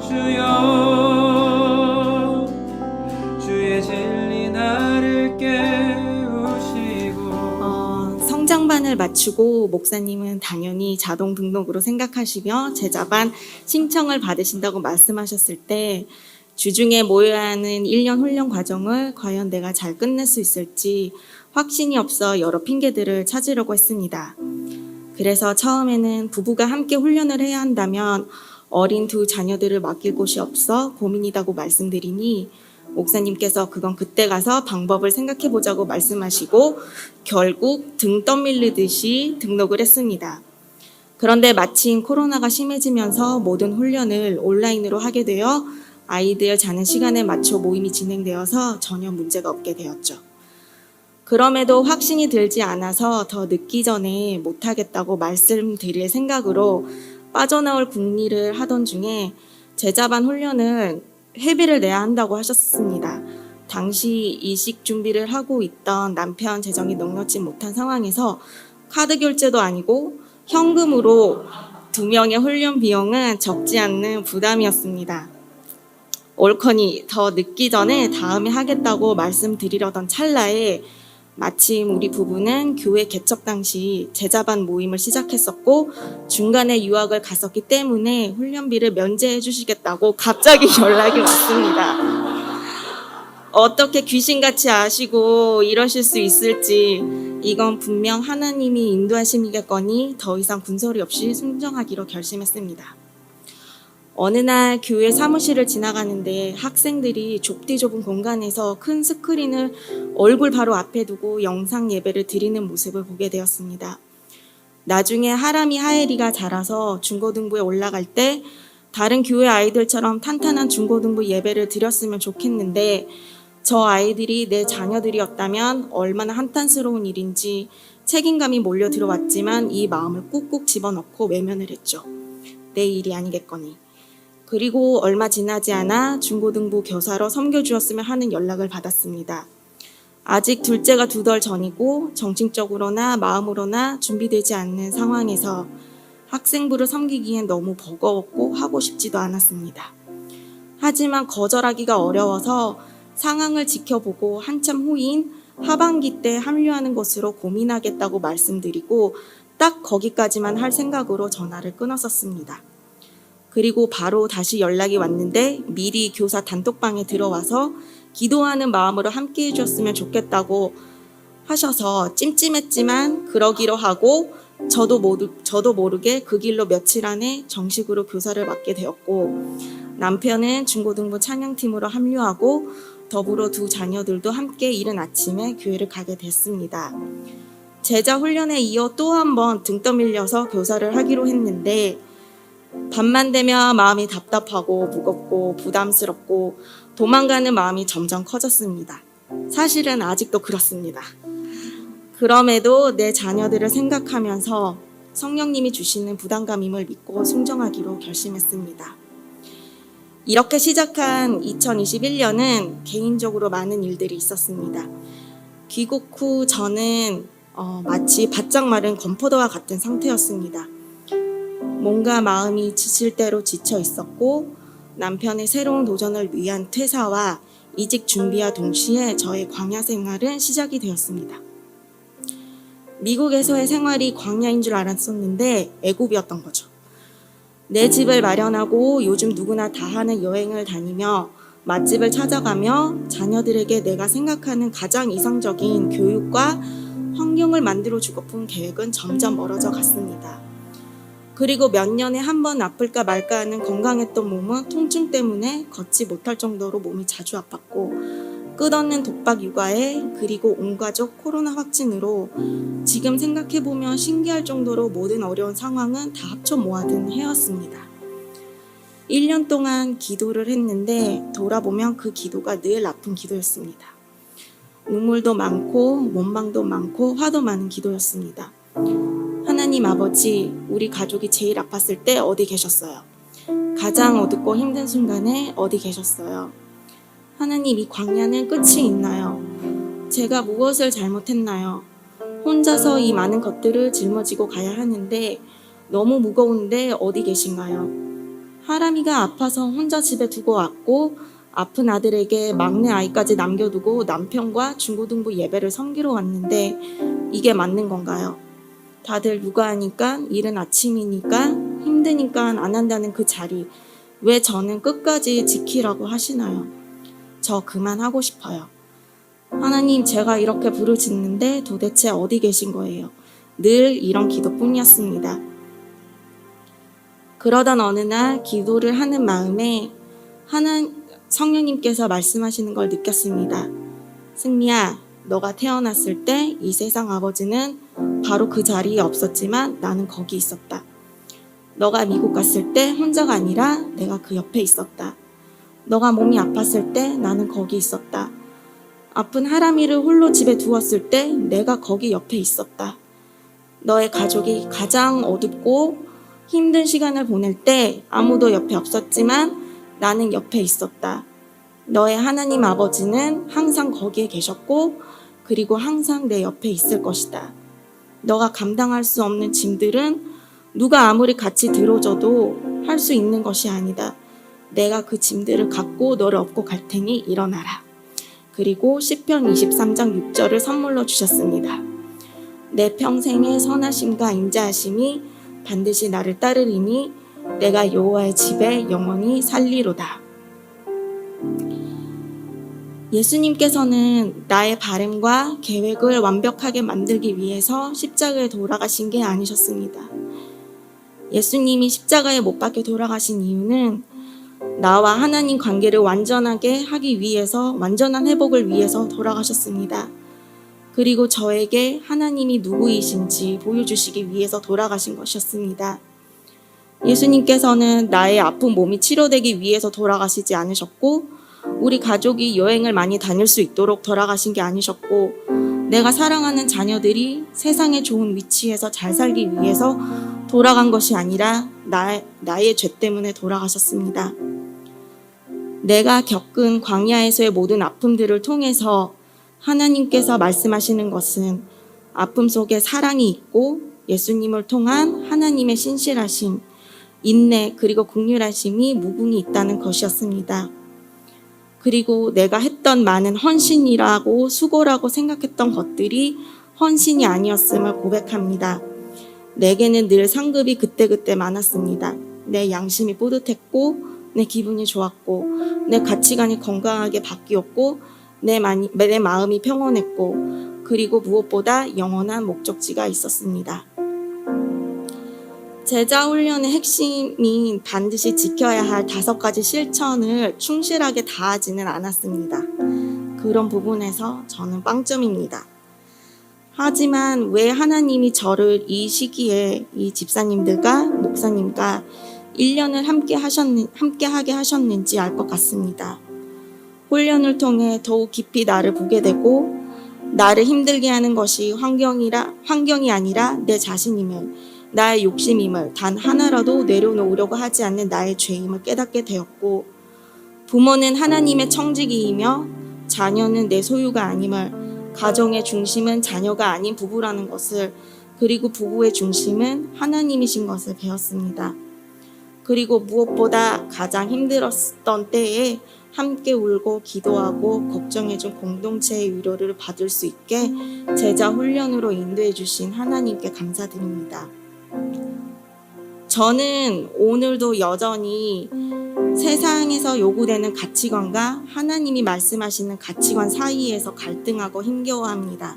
주여 주의 진리 나를 깨우시고. 성장반을 마치고 목사님은 당연히 자동 등록으로 생각하시며 제자반 신청을 받으신다고 말씀하셨을 때 주중에 모여야 하는 1년 훈련 과정을 과연 내가 잘 끝낼 수 있을지 확신이 없어 여러 핑계들을 찾으려고 했습니다. 그래서 처음에는 부부가 함께 훈련을 해야 한다면 어린 두 자녀들을 맡길 곳이 없어 고민이라고 말씀드리니 목사님께서 그건 그때 가서 방법을 생각해 보자고 말씀하시고 결국 등 떠밀리듯이 등록을 했습니다. 그런데 마침 코로나가 심해지면서 모든 훈련을 온라인으로 하게 되어 아이들 자는 시간에 맞춰 모임이 진행되어서 전혀 문제가 없게 되었죠. 그럼에도 확신이 들지 않아서 더 늦기 전에 못하겠다고 말씀드릴 생각으로 빠져나올 궁리를 하던 중에 제자반 훈련은 회비를 내야 한다고 하셨습니다. 당시 이식 준비를 하고 있던 남편 재정이 넉넉지 못한 상황에서 카드 결제도 아니고 현금으로 2명의 훈련 비용은 적지 않는 부담이었습니다. 옳거니 더 늦기 전에 다음에 하겠다고 말씀드리려던 찰나에 마침 우리 부부는 교회 개척 당시 제자반 모임을 시작했었고 중간에 유학을 갔었기 때문에 훈련비를 면제해 주시겠다고 갑자기 연락이 왔습니다. 어떻게 귀신같이 아시고 이러실 수 있을지 이건 분명 하나님이 인도하심이겠거니 더 이상 군소리 없이 순종하기로 결심했습니다. 어느 날 교회 사무실을 지나가는데 학생들이 좁디 좁은 공간에서 큰 스크린을 얼굴 바로 앞에 두고 영상 예배를 드리는 모습을 보게 되었습니다. 나중에 하람이 하엘이가 자라서 중고등부에 올라갈 때 다른 교회 아이들처럼 탄탄한 중고등부 예배를 드렸으면 좋겠는데 저 아이들이 내 자녀들이었다면 얼마나 한탄스러운 일인지 책임감이 몰려 들어왔지만 이 마음을 꾹꾹 집어넣고 외면을 했죠. 내 일이 아니겠거니. 그리고 얼마 지나지 않아 중고등부 교사로 섬겨주었으면 하는 연락을 받았습니다. 아직 둘째가 2달 전이고 정신적으로나 마음으로나 준비되지 않는 상황에서 학생부를 섬기기엔 너무 버거웠고 하고 싶지도 않았습니다. 하지만 거절하기가 어려워서 상황을 지켜보고 한참 후인 하반기 때 합류하는 것으로 고민하겠다고 말씀드리고 딱 거기까지만 할 생각으로 전화를 끊었었습니다. 그리고 바로 다시 연락이 왔는데 미리 교사 단톡방에 들어와서 기도하는 마음으로 함께 해주셨으면 좋겠다고 하셔서 찜찜했지만 그러기로 하고 저도 모르게 그 길로 며칠 안에 정식으로 교사를 맡게 되었고 남편은 중고등부 찬양팀으로 합류하고 더불어 2 자녀들도 함께 이른 아침에 교회를 가게 됐습니다. 제자 훈련에 이어 또 한 번 등 떠밀려서 교사를 하기로 했는데 밤만 되면 마음이 답답하고 무겁고 부담스럽고 도망가는 마음이 점점 커졌습니다. 사실은 아직도 그렇습니다. 그럼에도 내 자녀들을 생각하면서 성령님이 주시는 부담감임을 믿고 순종하기로 결심했습니다. 이렇게 시작한 2021년은 개인적으로 많은 일들이 있었습니다. 귀국 후 저는 마치 바짝 마른 건포도와 같은 상태였습니다. 뭔가 마음이 지칠 대로 지쳐 있었고 남편의 새로운 도전을 위한 퇴사와 이직 준비와 동시에 저의 광야 생활은 시작이 되었습니다. 미국에서의 생활이 광야인 줄 알았었는데 애굽이었던 거죠. 내 집을 마련하고 요즘 누구나 다 하는 여행을 다니며 맛집을 찾아가며 자녀들에게 내가 생각하는 가장 이상적인 교육과 환경을 만들어 주고픈 계획은 점점 멀어져 갔습니다. 그리고 몇 년에 한 번 아플까 말까 하는 건강했던 몸은 통증 때문에 걷지 못할 정도로 몸이 자주 아팠고 끝없는 독박 육아에 그리고 온 가족 코로나 확진으로 지금 생각해보면 신기할 정도로 모든 어려운 상황은 다 합쳐 모아둔 해였습니다. 1년 동안 기도를 했는데 돌아보면 그 기도가 늘 아픈 기도였습니다. 눈물도 많고 원망도 많고 화도 많은 기도였습니다. 하나님 아버지, 우리 가족이 제일 아팠을 때 어디 계셨어요? 가장 어둡고 힘든 순간에 어디 계셨어요? 하나님, 이 광야는 끝이 있나요? 제가 무엇을 잘못했나요? 혼자서 이 많은 것들을 짊어지고 가야 하는데 너무 무거운데 어디 계신가요? 하람이가 아파서 혼자 집에 두고 왔고 아픈 아들에게 막내 아이까지 남겨두고 남편과 중고등부 예배를 섬기러 왔는데 이게 맞는 건가요? 다들 육아하니까 이른 아침이니까 힘드니까 안 한다는 그 자리 왜 저는 끝까지 지키라고 하시나요? 저 그만하고 싶어요. 하나님, 제가 이렇게 부르짖는데 도대체 어디 계신 거예요? 늘 이런 기도뿐이었습니다. 그러던 어느 날 기도를 하는 마음에 성령님께서 말씀하시는 걸 느꼈습니다. 승리야, 너가 태어났을 때 이 세상 아버지는 바로 그 자리에 없었지만 나는 거기 있었다. 너가 미국 갔을 때 혼자가 아니라 내가 그 옆에 있었다. 너가 몸이 아팠을 때 나는 거기 있었다. 아픈 하람이를 홀로 집에 두었을 때 내가 거기 옆에 있었다. 너의 가족이 가장 어둡고 힘든 시간을 보낼 때 아무도 옆에 없었지만 나는 옆에 있었다. 너의 하나님 아버지는 항상 거기에 계셨고 그리고 항상 내 옆에 있을 것이다. 너가 감당할 수 없는 짐들은 누가 아무리 같이 들어줘도 할 수 있는 것이 아니다. 내가 그 짐들을 갖고 너를 업고 갈 테니 일어나라. 그리고 시편 23장 6절을 선물로 주셨습니다. 내 평생의 선하심과 인자하심이 반드시 나를 따르리니 내가 여호와의 집에 영원히 살리로다. 예수님께서는 나의 바램과 계획을 완벽하게 만들기 위해서 십자가에 돌아가신 게 아니셨습니다. 예수님이 십자가에 못 박혀 돌아가신 이유는 나와 하나님 관계를 완전하게 하기 위해서, 완전한 회복을 위해서 돌아가셨습니다. 그리고 저에게 하나님이 누구이신지 보여주시기 위해서 돌아가신 것이었습니다. 예수님께서는 나의 아픈 몸이 치료되기 위해서 돌아가시지 않으셨고 우리 가족이 여행을 많이 다닐 수 있도록 돌아가신 게 아니셨고 내가 사랑하는 자녀들이 세상의 좋은 위치에서 잘 살기 위해서 돌아간 것이 아니라 나의 죄 때문에 돌아가셨습니다. 내가 겪은 광야에서의 모든 아픔들을 통해서 하나님께서 말씀하시는 것은 아픔 속에 사랑이 있고 예수님을 통한 하나님의 신실하심, 인내 그리고 긍휼하심이 무궁히 있다는 것이었습니다. 그리고 내가 했던 많은 헌신이라고 수고라고 생각했던 것들이 헌신이 아니었음을 고백합니다. 내게는 늘 상급이 그때그때 많았습니다. 내 양심이 뿌듯했고 내 기분이 좋았고 내 가치관이 건강하게 바뀌었고 내 마음이 평온했고 그리고 무엇보다 영원한 목적지가 있었습니다. 제자 훈련의 핵심인 반드시 지켜야 할 5가지 실천을 충실하게 다하지는 않았습니다. 그런 부분에서 저는 빵점입니다. 하지만 왜 하나님이 저를 이 시기에 이 집사님들과 목사님과 1년을 함께하게 하셨는지 알 것 같습니다. 훈련을 통해 더욱 깊이 나를 보게 되고 나를 힘들게 하는 것이 환경이 아니라 내 자신임을, 나의 욕심임을, 단 하나라도 내려놓으려고 하지 않는 나의 죄임을 깨닫게 되었고 부모는 하나님의 청지기이며 자녀는 내 소유가 아님을, 가정의 중심은 자녀가 아닌 부부라는 것을, 그리고 부부의 중심은 하나님이신 것을 배웠습니다. 그리고 무엇보다 가장 힘들었던 때에 함께 울고 기도하고 걱정해준 공동체의 위로를 받을 수 있게 제자 훈련으로 인도해 주신 하나님께 감사드립니다. 저는 오늘도 여전히 세상에서 요구되는 가치관과 하나님이 말씀하시는 가치관 사이에서 갈등하고 힘겨워합니다.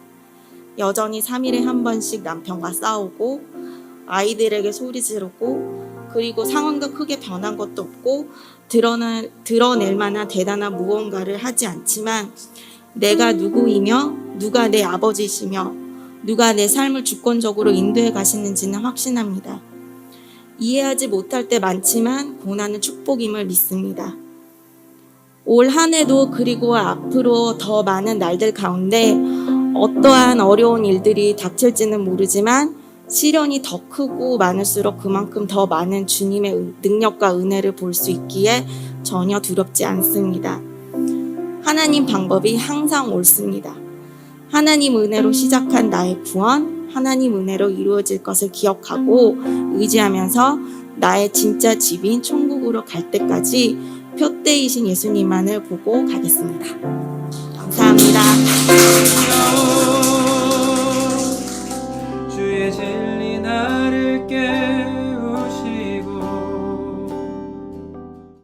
여전히 3일에 한 번씩 남편과 싸우고 아이들에게 소리 지르고 그리고 상황도 크게 변한 것도 없고 드러낼 만한 대단한 무언가를 하지 않지만 내가 누구이며 누가 내 아버지이시며 누가 내 삶을 주권적으로 인도해 가시는지는 확신합니다. 이해하지 못할 때 많지만 고난은 축복임을 믿습니다. 올 한 해도 그리고 앞으로 더 많은 날들 가운데 어떠한 어려운 일들이 닥칠지는 모르지만 시련이 더 크고 많을수록 그만큼 더 많은 주님의 능력과 은혜를 볼 수 있기에 전혀 두렵지 않습니다. 하나님 방법이 항상 옳습니다. 하나님 은혜로 시작한 나의 구원, 하나님 은혜로 이루어질 것을 기억하고 의지하면서 나의 진짜 집인 천국으로 갈 때까지 표대이신 예수님만을 보고 가겠습니다. 감사합니다.